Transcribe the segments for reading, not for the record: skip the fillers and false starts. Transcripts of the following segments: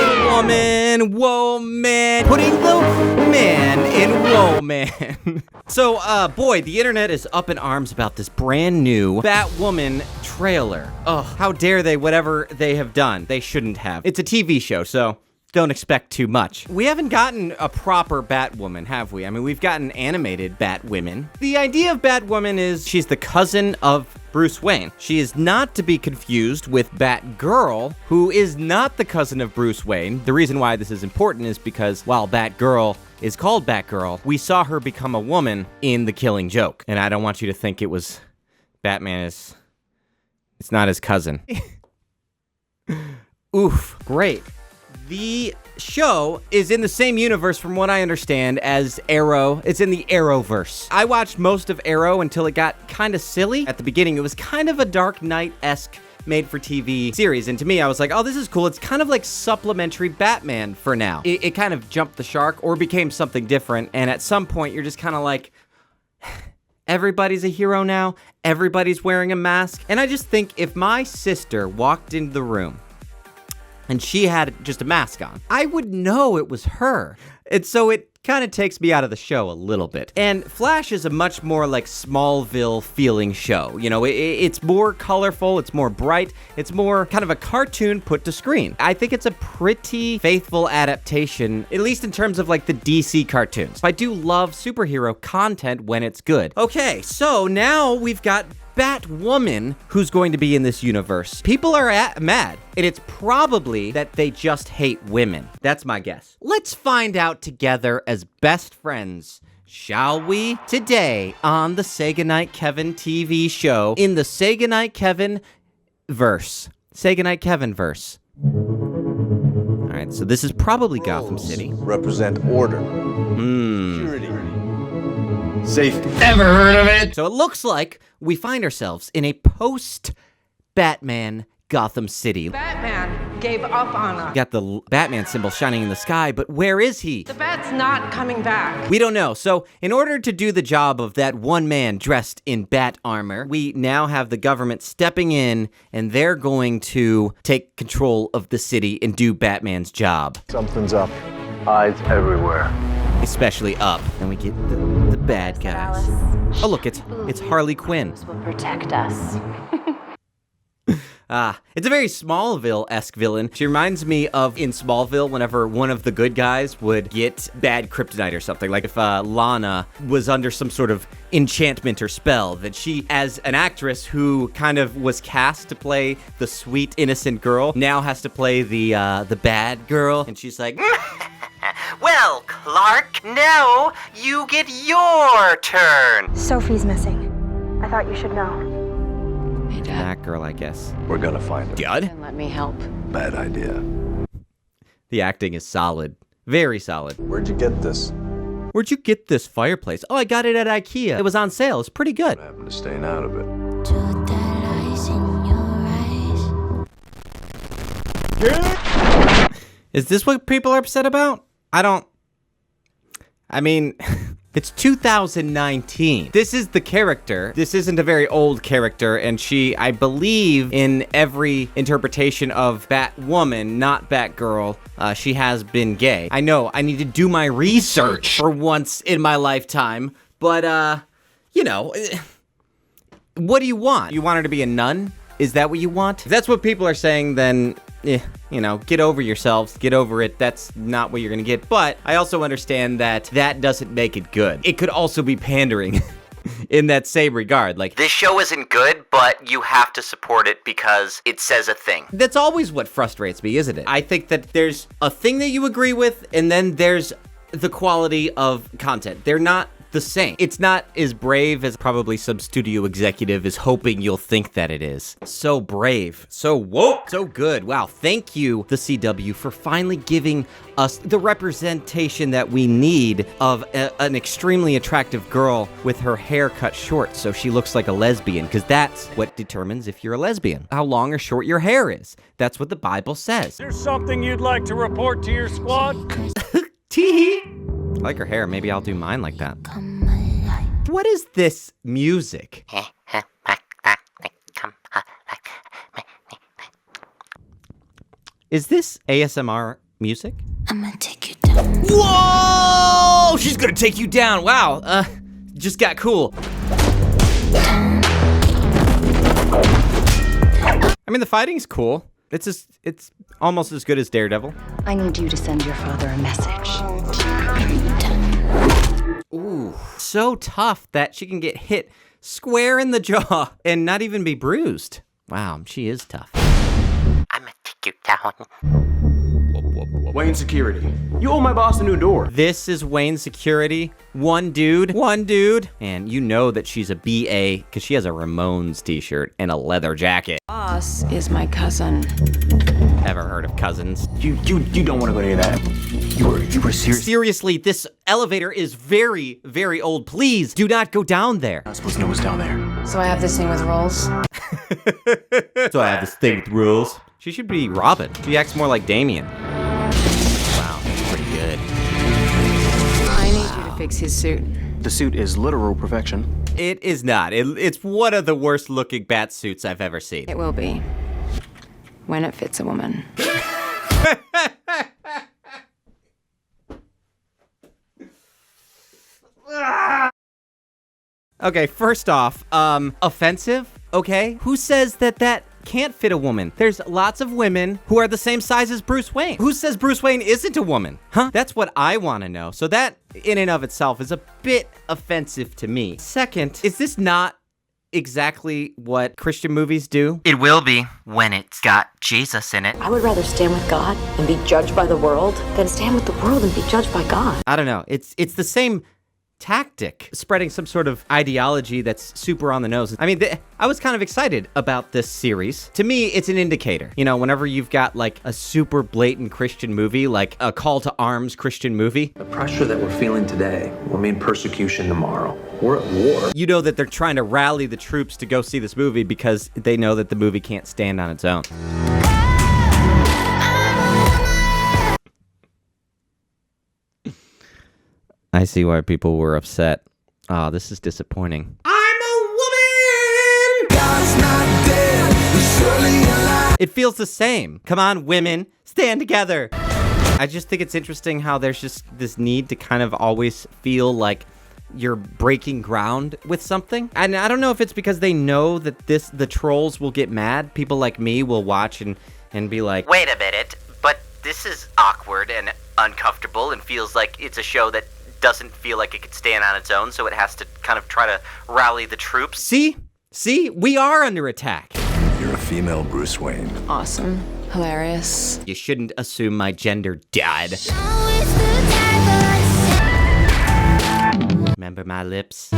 Batwoman, whoa man, putting the man in whoa man. So, boy, the internet is up in arms about this brand new Batwoman trailer. Ugh, how dare they, whatever they have done. They shouldn't have. It's a TV show, so don't expect too much. We haven't gotten a proper Batwoman, have we? I mean, we've gotten animated Batwomen. The idea of Batwoman is she's the cousin of Bruce Wayne. She is not to be confused with Batgirl, who is not the cousin of Bruce Wayne. The reason why this is important is because while Batgirl is called Batgirl, we saw her become a woman in The Killing Joke. And I don't want you to think it was Batman is... It's not his cousin. Oof, great. The show is in the same universe, from what I understand, as Arrow. It's in the Arrowverse. I watched most of Arrow until it got kind of silly. At the beginning, it was kind of a Dark Knight-esque made-for-TV series, and to me, I was like, oh, this is cool. It's kind of like supplementary Batman for now. It kind of jumped the shark or became something different, and at some point, you're just kind of like... Everybody's a hero now. Everybody's wearing a mask. And I just think if my sister walked into the room and she had just a mask on, I would know it was her. And so it kind of takes me out of the show a little bit. And Flash is a much more like Smallville feeling show. You know, it's more colorful, it's more bright, it's more kind of a cartoon put to screen. I think it's a pretty faithful adaptation, at least in terms of like the DC cartoons. I do love superhero content when it's good. Okay, so now we've got Batwoman, who's going to be in this universe. People are mad, and it's probably that they just hate women. That's my guess. Let's find out together as best friends, shall we? Today on the Sega Night Kevin TV show, in the Sega Night Kevin verse. Sega Night Kevin verse. All right, so this is probably Gotham City. Represent order. Purity. Safety. Ever heard of it? So it looks like we find ourselves in a post-Batman Gotham City. Batman gave up on us. Got the Batman symbol shining in the sky, but where is he? The Bat's not coming back. We don't know. So in order to do the job of that one man dressed in bat armor, we now have the government stepping in, and they're going to take control of the city and do Batman's job. Something's up. Eyes everywhere. Especially up. And we get the bad guys. Oh, look, it's Harley Quinn. Will protect us. It's a very Smallville-esque villain. She reminds me of in Smallville whenever one of the good guys would get bad kryptonite or something. Like if Lana was under some sort of enchantment or spell, that she, as an actress who kind of was cast to play the sweet, innocent girl, now has to play the bad girl. And she's like... Well, Clark, now you get your turn. Sophie's missing. I thought you should know. Hey, Dad. That girl, I guess. We're gonna find her. Dad? And let me help. Bad idea. The acting is solid. Very solid. Where'd you get this? Where'd you get this fireplace? Oh, I got it at IKEA. It was on sale. It's pretty good. What happened to staying out of it? Is this what people are upset about? I mean, it's 2019. This is the character. This isn't a very old character, and she, I believe, in every interpretation of Batwoman, not Batgirl, she has been gay. I know, I need to do my research for once in my lifetime, but, you know, what do you want? You want her to be a nun? Is that what you want? If that's what people are saying, then... you know, get over yourselves, get over it. That's not what you're gonna get. But I also understand that that doesn't make it good. It could also be pandering in that same regard. Like, this show isn't good, but you have to support it because it says a thing. That's always what frustrates me, isn't it? I think that there's a thing that you agree with, and then there's the quality of content. They're not the same. It's not as brave as probably some studio executive is hoping you'll think that it is. So brave, so woke, so good. Wow, thank you, the CW, for finally giving us the representation that we need of an extremely attractive girl with her hair cut short so she looks like a lesbian, because that's what determines if you're a lesbian. How long or short your hair is. That's what the Bible says. There's something you'd like to report to your squad? Tee. I like her hair. Maybe I'll do mine like that. What is this music? Is this ASMR music? I'm gonna take you down. Whoa! She's gonna take you down. Wow. Just got cool. I mean, the fighting's cool. It's almost as good as Daredevil. I need you to send your father a message. Ooh, so tough that she can get hit square in the jaw and not even be bruised. Wow, she is tough. I'm gonna take you down. Wayne Security. You owe my boss a new door. This is Wayne Security. One dude. And you know that she's a BA because she has a Ramones t-shirt and a leather jacket. Boss is my cousin. Ever heard of cousins? You don't want to go near that. You were serious. Seriously, this elevator is very, very old. Please do not go down there. I was supposed to know what's down there. So I have this thing with rolls. So I have this thing with rules. She should be Robin. She acts more like Damien. Wow, that's pretty good. I need you to fix his suit. The suit is literal perfection. It is not. It's one of the worst looking bat suits I've ever seen. It will be. When it fits a woman. Okay, first off, offensive, okay? Who says that can't fit a woman? There's lots of women who are the same size as Bruce Wayne. Who says Bruce Wayne isn't a woman? Huh? That's what I want to know. So that, in and of itself, is a bit offensive to me. Second, is this not exactly what Christian movies do? It will be when it's got Jesus in it. I would rather stand with God and be judged by the world than stand with the world and be judged by God. I don't know. It's the same tactic, spreading some sort of ideology that's super on the nose. I mean, I was kind of excited about this series. To me, it's an indicator. You know, whenever you've got like a super blatant Christian movie, like a call to arms Christian movie. The pressure that we're feeling today will mean persecution tomorrow. We're at war. You know that they're trying to rally the troops to go see this movie because they know that the movie can't stand on its own. I see why people were upset. Oh, this is disappointing. I'm a woman! God's not dead, he's surely alive. It feels the same. Come on, women, stand together. I just think it's interesting how there's just this need to kind of always feel like you're breaking ground with something. And I don't know if it's because they know that the trolls will get mad. People like me will watch and be like, wait a minute, but this is awkward and uncomfortable and feels like it's a show that doesn't feel like it could stand on its own, so it has to kind of try to rally the troops. See, we are under attack. You're a female Bruce Wayne. Awesome. Hilarious. You shouldn't assume my gender, Dad. Remember my lips?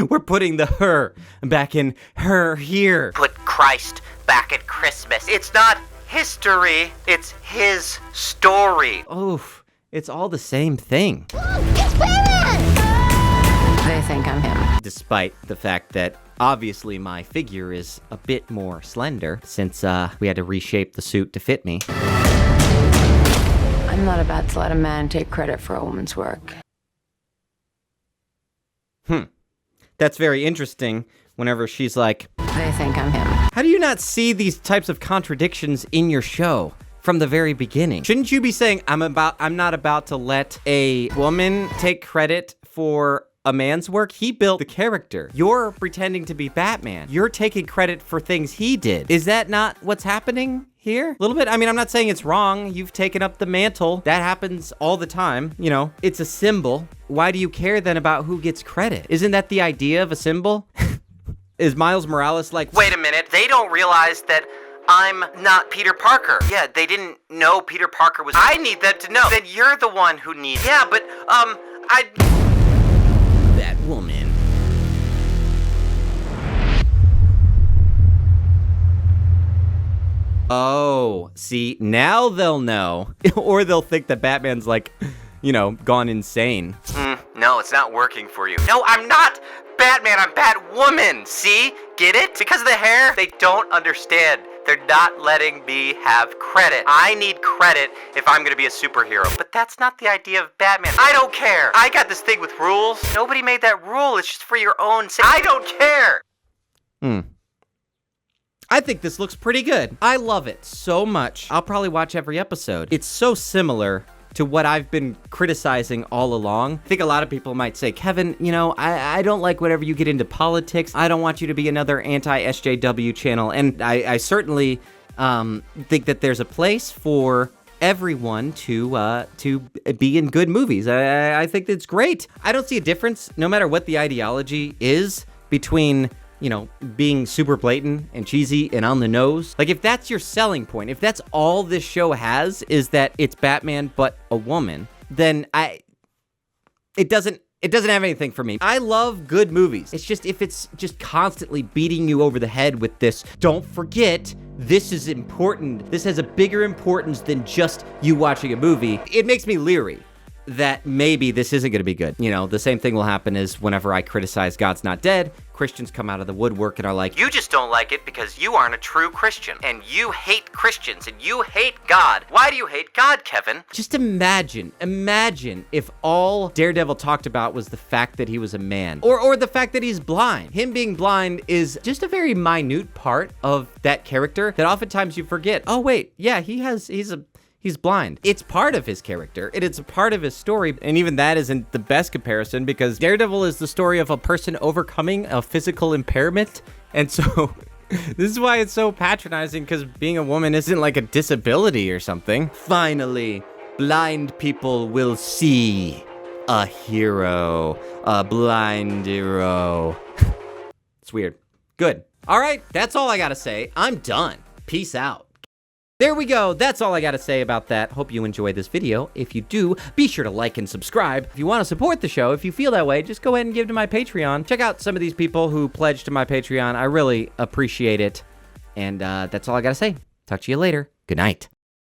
We're putting the her back in her here. Put Christ back at Christmas. It's not history, it's his story. Oof, it's all the same thing. They think I'm him. Despite the fact that obviously my figure is a bit more slender since we had to reshape the suit to fit me. I'm not about to let a man take credit for a woman's work. That's very interesting whenever she's like, They think I'm him. how do you not see these types of contradictions in your show from the very beginning? Shouldn't you be saying, I'm not about to let a woman take credit for a man's work? He built the character. You're pretending to be Batman. You're taking credit for things he did. Is that not what's happening here? A little bit. I mean, I'm not saying it's wrong. You've taken up the mantle. That happens all the time. You know, it's a symbol. Why do you care then about who gets credit? Isn't that the idea of a symbol? Is Miles Morales like, wait a minute, they don't realize that I'm not Peter Parker. Yeah, they didn't know Peter Parker was... I need them to know that you're the one who needs... Yeah, but, That woman. Oh, see, now they'll know. Or they'll think that Batman's like, you know, gone insane. No, it's not working for you. No, I'm not Batman, I'm Batwoman, see? Get it? Because of the hair? They don't understand. They're not letting me have credit. I need credit if I'm gonna be a superhero. But that's not the idea of Batman. I don't care. I got this thing with rules. Nobody made that rule. It's just for your own sake. I don't care. I think this looks pretty good. I love it so much. I'll probably watch every episode. It's so similar to what I've been criticizing all along. I think a lot of people might say, Kevin, you know, I don't like whenever you get into politics. I don't want you to be another anti-SJW channel. And I certainly think that there's a place for everyone to be in good movies. I think that's great. I don't see a difference, no matter what the ideology is, between, you know, being super blatant and cheesy and on the nose. Like, if that's your selling point, if that's all this show has, is that it's Batman but a woman, then it doesn't have anything for me. I love good movies. It's just, if it's just constantly beating you over the head with this, don't forget, this is important. This has a bigger importance than just you watching a movie. It makes me leery that maybe this isn't going to be good. You know, the same thing will happen is whenever I criticize God's Not Dead, Christians come out of the woodwork and are like, you just don't like it because you aren't a true Christian, and you hate Christians, and you hate God. Why do you hate God, Kevin? Just imagine if all Daredevil talked about was the fact that he was a man, or the fact that he's blind. Him being blind is just a very minute part of that character that oftentimes you forget. Oh wait, yeah, he's blind. It's part of his character, and it's a part of his story, and even that isn't the best comparison, because Daredevil is the story of a person overcoming a physical impairment, and so this is why it's so patronizing, because being a woman isn't like a disability or something. Finally, blind people will see a hero, a blind hero. It's weird. Good. All right, that's all I gotta say. I'm done. Peace out. There we go. That's all I got to say about that. Hope you enjoyed this video. If you do, be sure to like and subscribe. If you want to support the show, if you feel that way, just go ahead and give to my Patreon. Check out some of these people who pledged to my Patreon. I really appreciate it. And that's all I got to say. Talk to you later. Good night.